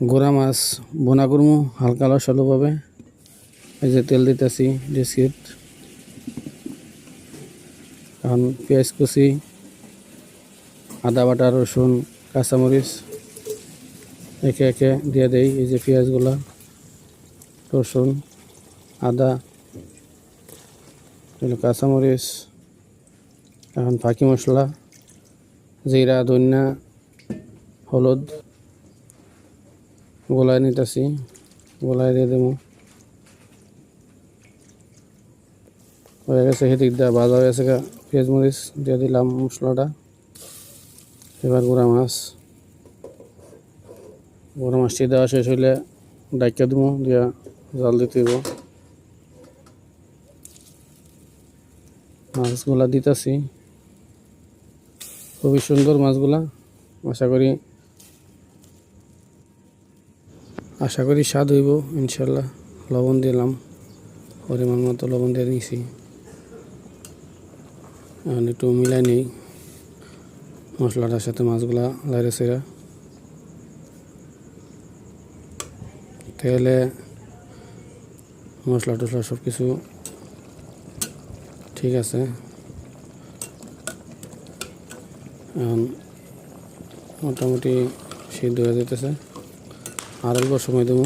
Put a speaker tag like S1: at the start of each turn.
S1: গোড়া মাছ বোনা করমু হালকা লসালোভাবে। এই যে তেল দিতেছি ডিসকিট। এখন পেঁয়াজ কুচি, আদা বাটা, রসুন, কাঁচামরিচ একে একে দিয়ে দেই। এই যে পেঁয়াজগুলা, রসুন, আদা, কাঁচামরিচ। এখন ফাঁকি মশলা, জিরা, ধনিয়া, হলুদ গোলায় নিতেছি, গোলায় দিয়ে দেবো। হয়ে গেছে, সেদিক দিয়ে ভাজা হয়ে গেছে, পেঁয়াজ মরিচ দিয়ে দিলাম মশলাটা। এবার গুঁড়া মাছটি দেওয়া শেষ হইলে ডাইকা দেবো, দিয়া জাল দিতে দেবো। মাছগুলা দিতেছি, খুবই সুন্দর মাছগুলা। আশা করি স্বাদ হইব ইনশাল্লাহ। লবণ দিলাম, পরিমাণ মতো লবণ দিয়ে দিয়েছি। এখন একটু মিলাই নিই মশলাটার সাথে মাছগুলা লাইরে সেরা। তেলে মশলা টশলা সব কিছু ঠিক আছে। এখন মোটামুটি সিদ্ধ হয়ে যেতেছে, আর অল্প সময় দেবো।